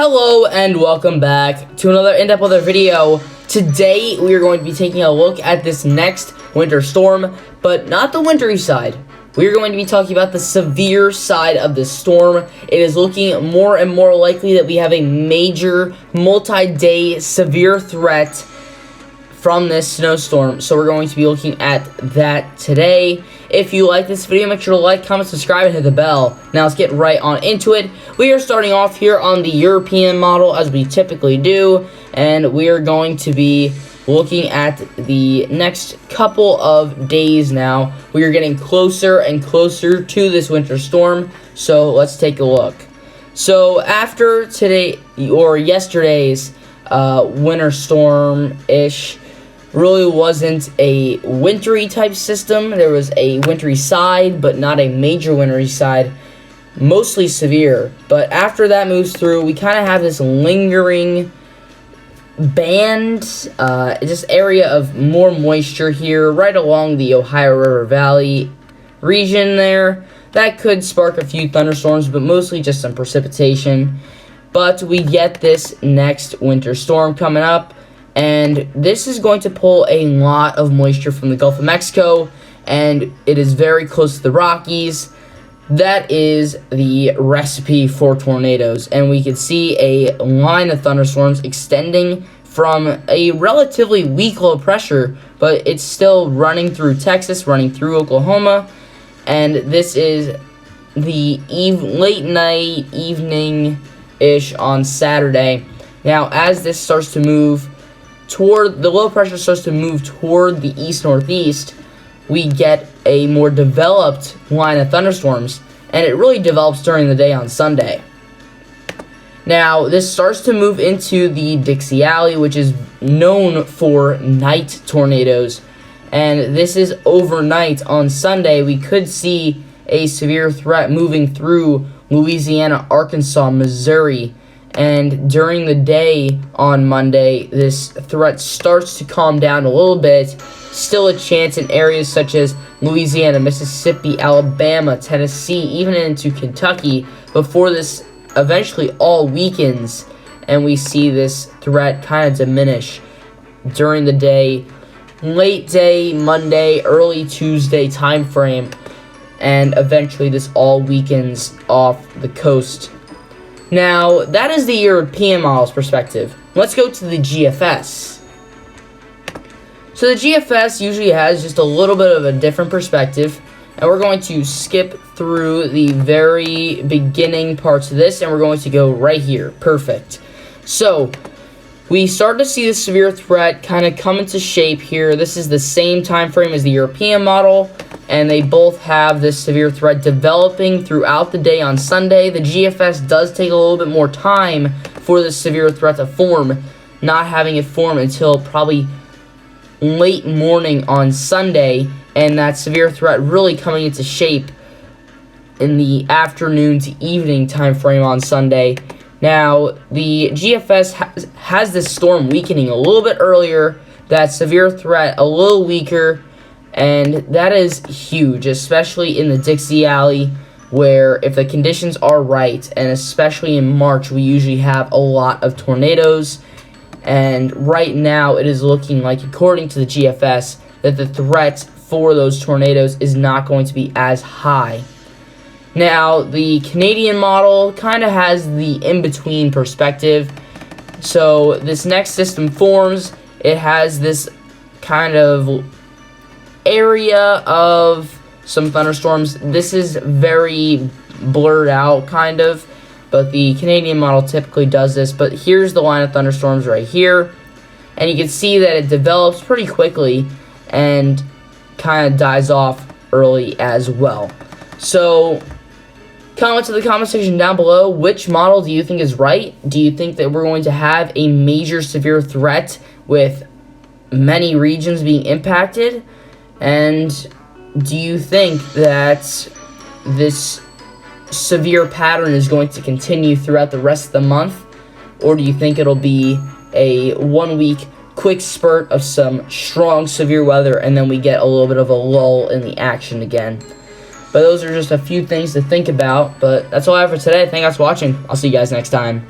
Hello and welcome back to another in-depth weather video. Today we are going to be taking a look at this next winter storm, but not the wintry side. We are going to be talking about the severe side of the storm. It is looking more and more likely that we have a major multi-day severe threat from this snowstorm. So we're going to be looking at that today. If you like this video, make sure to like, comment, subscribe, and hit the bell. Now let's get right on into it. We are starting off here on the European model as we typically do, and we are going to be looking at the next couple of days now. We are getting closer and closer to this winter storm, so let's take a look. So after today or yesterday's winter storm-ish, really wasn't a wintry type system. There was a wintry side, but not a major wintry side, mostly severe. But after that moves through, we kind of have this lingering band, just area of more moisture here, right along the Ohio River Valley region there. That could spark a few thunderstorms, but mostly just some precipitation. But we get this next winter storm coming up, and this is going to pull a lot of moisture from the Gulf of Mexico, and it is very close to the Rockies. That is the recipe for tornadoes, and we can see a line of thunderstorms extending from a relatively weak low pressure, but it's still running through Texas, running through Oklahoma, and this is the late night, evening-ish on Saturday. Now, as this starts to move the low pressure starts to move toward the east-northeast, we get a more developed line of thunderstorms, and it really develops during the day on Sunday. Now, this starts to move into the Dixie Alley, which is known for night tornadoes, and this is overnight on Sunday. We could see a severe threat moving through Louisiana, Arkansas, Missouri, and during the day on Monday, this threat starts to calm down a little bit. Still a chance in areas such as Louisiana, Mississippi, Alabama, Tennessee, even into Kentucky, before this eventually all weakens, and we see this threat kind of diminish during the day, late day Monday, early Tuesday time frame, and eventually this all weakens off the coast. Now, that is the European model's perspective. Let's go to the GFS. So the GFS usually has just a little bit of a different perspective, and we're going to skip through the very beginning parts of this, and we're going to go right here. Perfect. So, we start to see the severe threat kind of come into shape here. This is the same time frame as the European model, and they both have this severe threat developing throughout the day on Sunday. The GFS does take a little bit more time for the severe threat to form, not having it form until probably late morning on Sunday, and that severe threat really coming into shape in the afternoon to evening time frame on Sunday. Now, the GFS has this storm weakening a little bit earlier, that severe threat a little weaker, and that is huge, especially in the Dixie Alley, where if the conditions are right, and especially in March, we usually have a lot of tornadoes, and right now it is looking like, according to the GFS, that the threat for those tornadoes is not going to be as high. Now, the Canadian model kind of has the in-between perspective. So, this next system forms. It has this kind of area of some thunderstorms. This is very blurred out, kind of, but the Canadian model typically does this. But here's the line of thunderstorms right here, and you can see that it develops pretty quickly and kind of dies off early as well. So, comment to the comment section down below. Which model do you think is right? Do you think that we're going to have a major severe threat with many regions being impacted? And do you think that this severe pattern is going to continue throughout the rest of the month? Or do you think it'll be a 1 week quick spurt of some strong severe weather, and then we get a little bit of a lull in the action again? But those are just a few things to think about. But that's all I have for today. Thank you guys for watching. I'll see you guys next time.